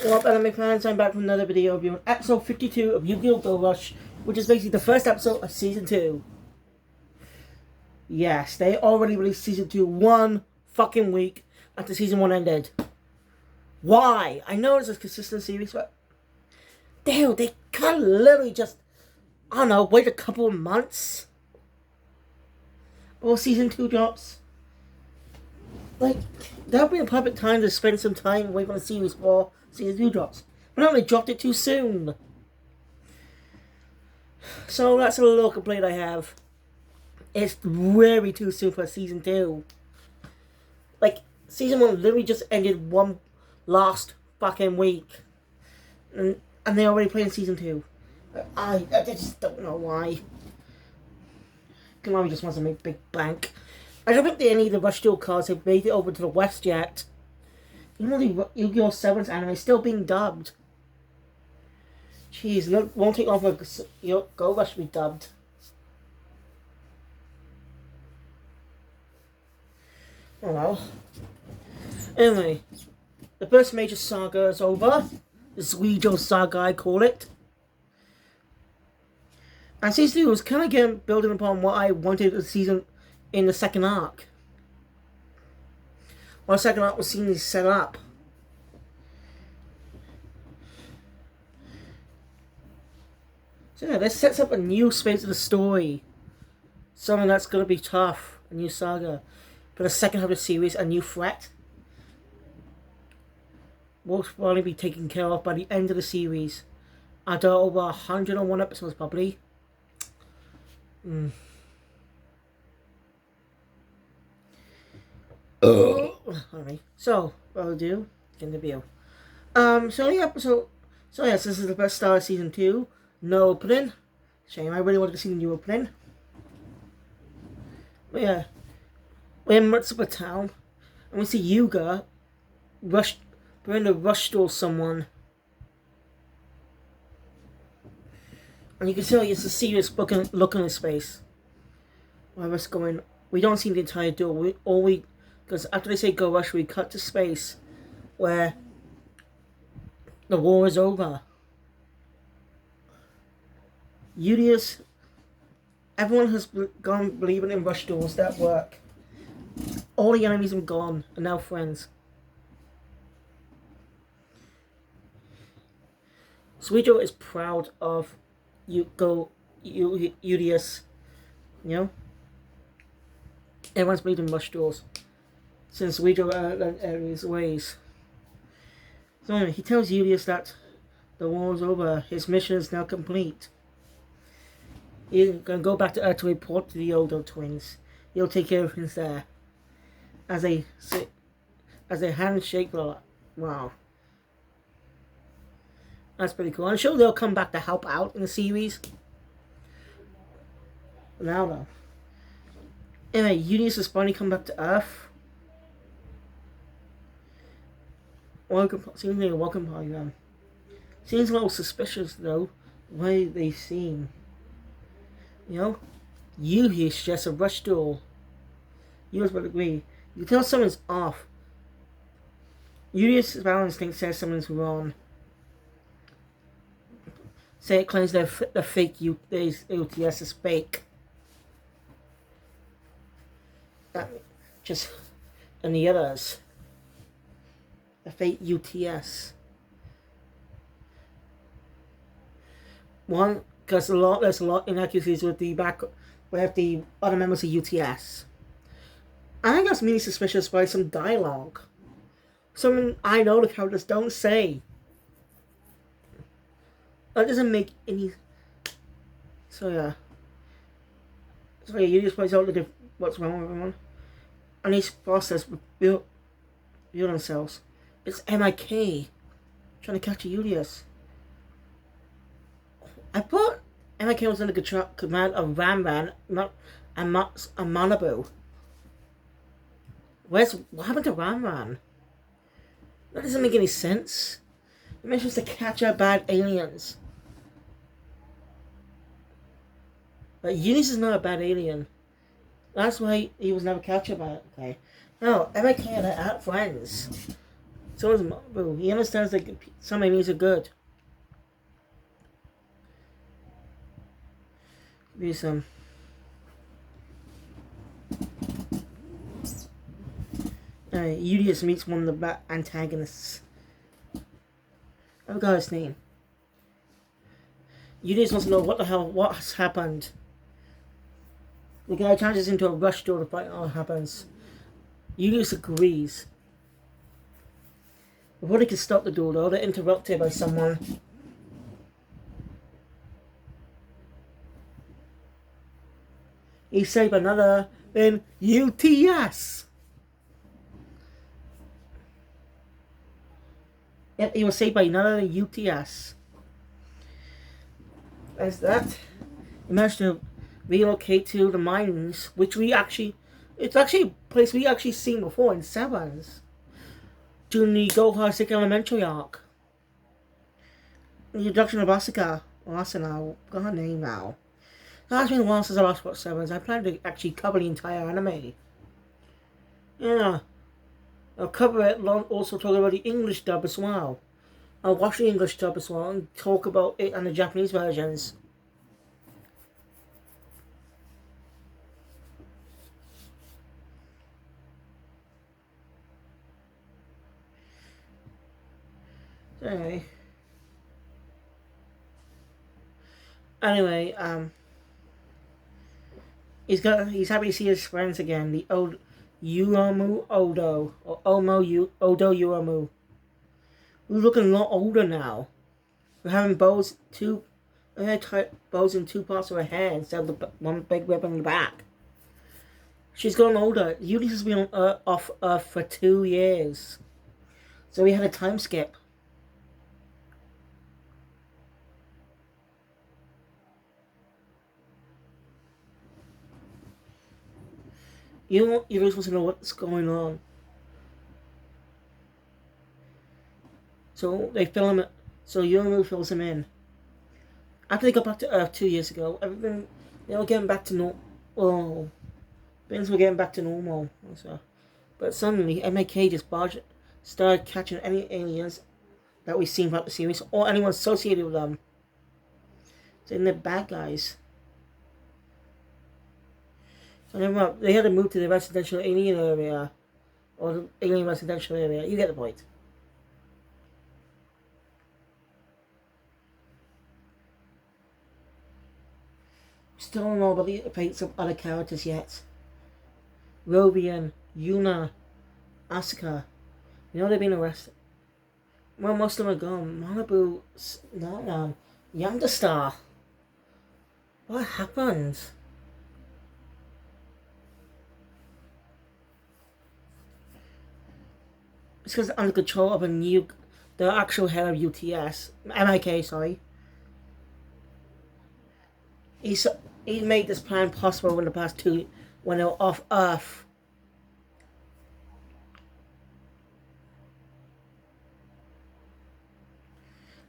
Well, anime fans, I'm back from another video reviewing episode 52 of Yu-Gi-Oh! Go Rush, which is basically the first episode of Season 2. Yes, they already released Season 2 one fucking week after Season 1 ended. Why? I know it's a consistent series, but... Damn, they can't literally just, I don't know, wait a couple of months before Season 2 drops. Like, that would be a perfect time to spend some time waiting for the series before Season 2 drops. But no, they dropped it too soon. So that's a little complaint I have. It's very too soon for Season 2. Like, Season 1 literally just ended one last fucking week. And they're already playing Season 2. I just don't know why. Konami just wants to make big bank. I don't think any of the Rush Duel cards have made it over to the West yet. Even though the Yu-Gi-Oh! 7's anime is still being dubbed. Jeez, it won't take long for Go Rush to be dubbed. Oh well. Anyway, the first major saga is over. The Zuijo saga, I call it. And Season 2 was kind of again building upon what I wanted the season in the second arc. Well, the second arc was seemingly set up. So yeah, this sets up a new space of the story. Something that's going to be tough. A new saga. For the second half of the series, a new threat will probably be taken care of by the end of the series. After over 101 episodes, probably. Alright, so what I'll do in the video. So the episode. So yes, this is the first star of Season 2. No opening. Shame, I really wanted to see the new opening. But yeah, we're in Mutsuba Town, and we see Yuga trying to rush duel someone. And you can tell it's a serious look on his face. What's going? We don't see the entire duel. Because after they say go rush, we cut to space where the war is over. Udius, everyone has gone believing in rush duels that work. All the enemies are gone and now friends. Zuijo is proud of Udius. You know? Everyone's believed in rush duels since Zuijo learned his ways. So anyway, he tells Udius that the war is over. His mission is now complete. He's going to go back to Earth to report to the Odo twins. He'll take care of things there. As they handshake, wow. That's pretty cool. I'm sure they'll come back to help out in the series. But now though. Anyway, Udius has finally come back to Earth. Seems like a welcome party then. Seems a little suspicious though, the way they seem. You know? Udius just a rush duel. Udius would agree. You can tell something's off. Udius' battle instinct says something's wrong. Say it claims the fake UTS is fake. Just and the others. The fake UTS. One, because there's a lot inaccuracies with the other members of UTS. I think that's really suspicious by some dialogue. Something I know the characters don't say. That doesn't make any. So yeah. So yeah, you just points out what's wrong with everyone. And these bosses reveal themselves. It's MIK trying to catch Udius. I thought MIK was under command of Ranran, not Manabu. What happened to Ranran? That doesn't make any sense. It mentions to catch out bad aliens. But Udius is not a bad alien. That's why he was never captured by it. Okay. No, MIK and are friends. So is Mabu. He understands that some enemies are good. Be some. Udius meets one of the antagonists. I forgot his name. Udius wants to know what has happened. The guy changes into a rush door to find out what happens. Udius agrees. Before they can stop the door, though, they're interrupted by someone. He's saved another in UTS. Yep, he was saved by another UTS. As that, he managed to relocate to the mines, which it's actually a place we actually seen before in Sevens. During the Gohar Sick Elementary arc. The introduction of Asuna, got her name now. It's been a while since I watched Sevens. I plan to actually cover the entire anime. Yeah. I'll cover it, also talk about the English dub as well. I'll watch the English dub as well and talk about it and the Japanese versions. Anyway, he's happy to see his friends again. The old Uomu Odo or Odo Uomu. We're looking a lot older now. We're having bows bows in two parts of her hair instead of the one big rib on the back. She's gotten older. Udius has been off Earth for 2 years, so we had a time skip. You're supposed to know what's going on. So they fill him. So Yoru fills him in. After they got back to Earth 2 years ago, they were getting back to normal. Oh, things were getting back to normal. So, but suddenly MAK just started catching any aliens that we've seen throughout the series or anyone associated with them. Saying they're bad guys. So they had to move to the residential alien area. Or the alien residential area. You get the point. Still don't know about the fates of other characters yet. Robian, Yuna, Asuka. You know they've been arrested. Well, most of them are gone. Malibu, no, Yamdastar. What happened? It's because under control of the actual head of UTS, MIK, sorry. He made this plan possible in the past 2 when they were off Earth.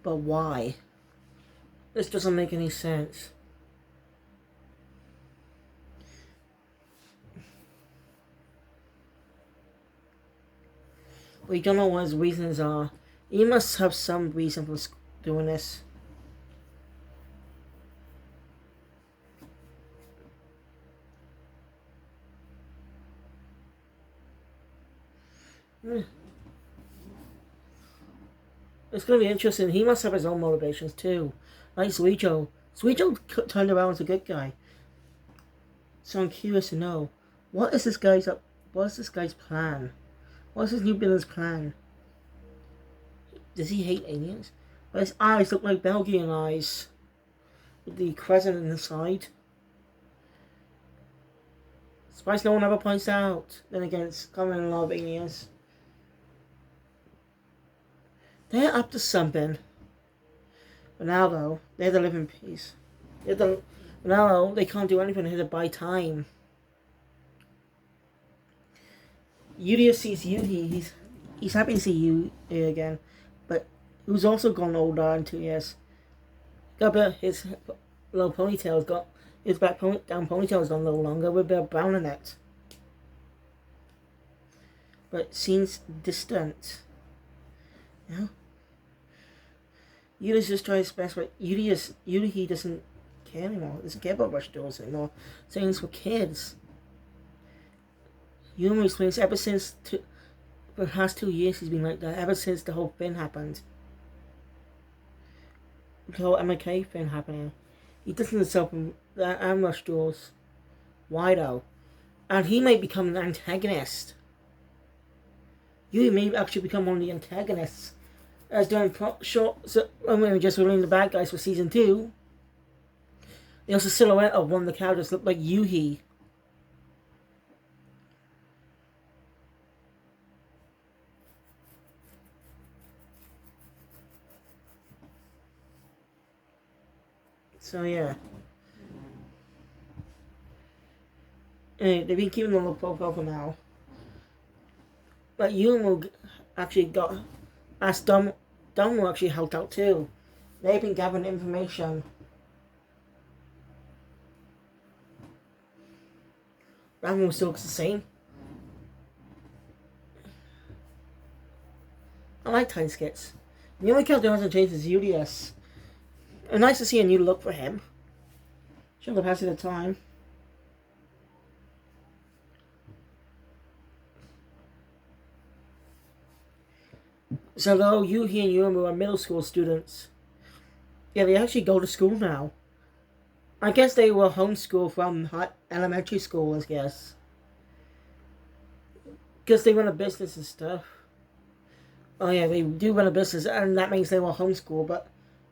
But why? This doesn't make any sense. We don't know what his reasons are. He must have some reason for doing this. It's going to be interesting. He must have his own motivations too. Like Suijo. Suijo turned around as a good guy. So I'm curious to know, what is this guy's plan? What's his new villain's plan? Does he hate aliens? But his eyes look like Belgian eyes. With the crescent in the side. Surprised no one ever points out. Then again, it's common in a lot of aliens. They're up to something. But now, though, they have to live in peace. Now, they can't do anything. They have to buy time. Yudia sees Yuhi. He's happy to see you again. But who's also gone older in 2 years. His low ponytail's got... His down ponytail's gone a little longer with a bit of brown in it. But it seems distant. You know? Yudi's just trying his best, but Yudi doesn't care anymore. Doesn't care about rush doors anymore. Saying it's for kids. Yuma explains ever since for the past 2 years he's been like that. Ever since the whole thing happened. The whole MK thing happening. He doesn't himself and rush doors. Why though? And he may become an antagonist. You may actually become one of the antagonists. As during when we just releasing the bad guys for season 2, there's a silhouette of one of the characters look like Yuhi. So yeah. Anyway, they've been keeping the low profile for now. But Yumu actually got asked Dom actually helped out too. They've been gathering information. Ramu still looks the same. I like Tiny Skits. The only character that hasn't changed is UDS. And nice to see a new look for him. Show the passage of time. So though Yuhi and Yumu are middle school students, yeah, they actually go to school now. I guess they were homeschooled from elementary school, I guess. Because they run a business and stuff. Oh yeah, they do run a business, and that means they were homeschooled, but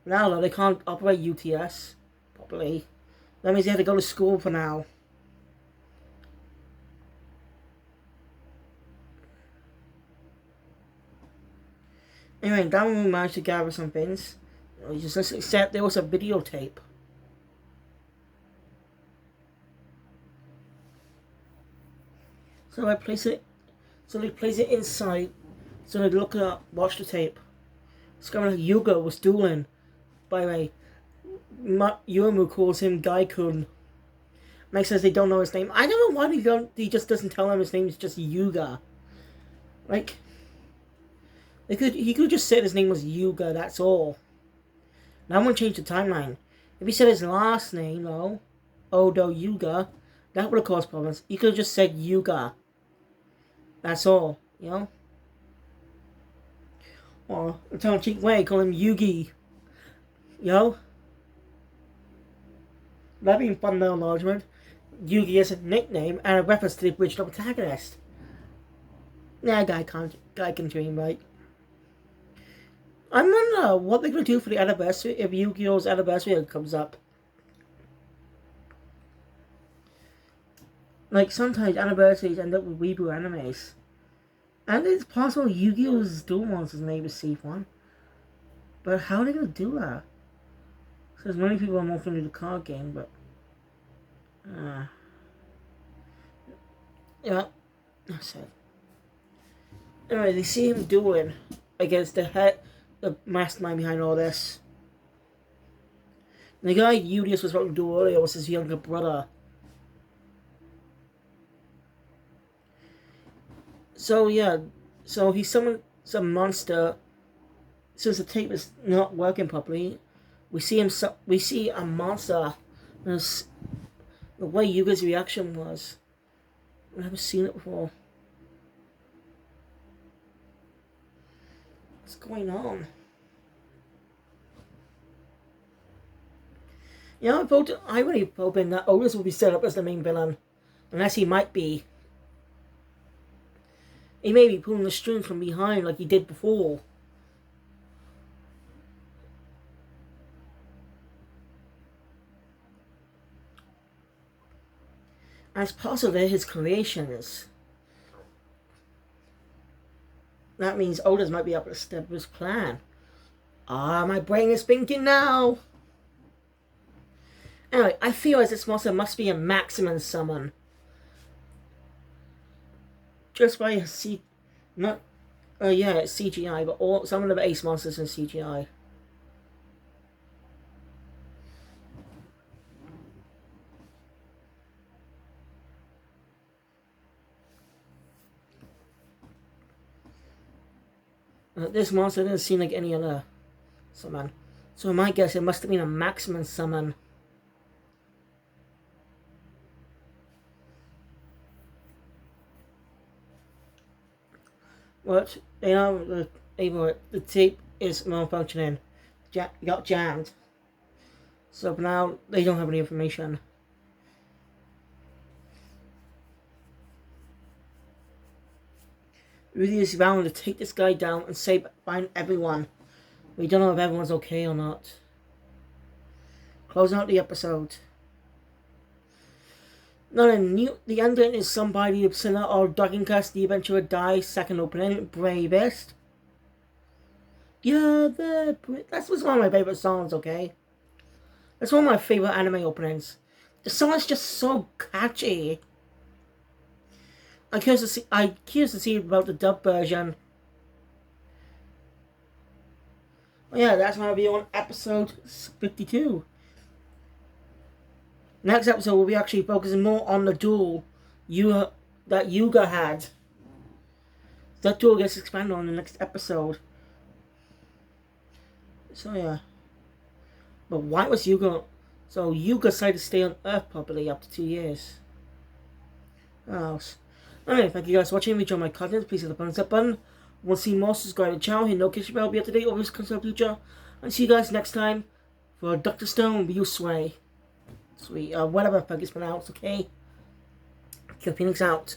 now though, they can't operate UTS properly. That means they have to go to school for now. Anyway, Damu managed to gather some things. Just accept there was a videotape. So they place it inside. So they look it up, watch the tape. Discover that Yuga was dueling. By the way, Yumu calls him Gaikun. Mike says they don't know his name. I don't know why he just doesn't tell them his name is just Yuga. Like, he could just said his name was Yuga, that's all. Now I'm gonna change the timeline. If he said his last name, though, Odo Yuga, that would have caused problems. He could have just said Yuga. That's all, you know? Or a tongue-cheek way, call him Yugi. You know? That being fun no enlargement. Yugi is a nickname and a reference to the original protagonist. Nah, guy can dream, right? I wonder what they're gonna do for the anniversary if Yu-Gi-Oh's anniversary comes up. Like sometimes anniversaries end up with reboot animes. And it's possible Yu-Gi-Oh's Duel Monsters may receive one. But how are they gonna do that? Because many people are more familiar with the card game, but yeah, that's it. Anyway, they see him dueling against the mastermind behind all this. And the guy Udius was about to do earlier was his younger brother. So yeah, so he summoned some monster. Since the tape is not working properly, we see a monster. The way Yuga's reaction was, I've never seen it before. What's going on? You know, I really hoping that Otis will be set up as the main villain, unless he might be. He may be pulling the string from behind like he did before. As possible they're his creations. That means Otis might be able to step his plan. Ah, my brain is thinking now. Anyway, I feel as this monster must be a maximum summon. Just by it's CGI, but some of the ace monsters are CGI. this monster didn't seem like any other summon. So my guess, it must have been a maximum summon. But, you know, the tape is malfunctioning. Got jammed. So now they don't have any information. Rudy is bound to take this guy down and find everyone. We don't know if everyone's okay or not. Closing out the episode. Now the ending is somebody the sinner or Dragoncast, the adventurer dies, second opening, Bravest. Yeah, that was one of my favorite songs, okay? That's one of my favorite anime openings. The song is just so catchy. I'm curious to see about the dub version. Oh yeah, that's my review on episode 52. Next episode, we'll be actually focusing more on the duel that Yuga had. That duel gets expanded on in the next episode. So yeah. But why was Yuga... So Yuga decided to stay on Earth properly after 2 years. What else? Anyway, thank you guys for watching. If you enjoyed my content, please hit the thumbs up button. Want to see more, subscribe to the channel, hit notification bell, be up to date over this content future. And see you guys next time for Dr. Stone, Ryu Sway. Sweet, whatever the fuck it's pronounced, okay? Kill Phoenix out.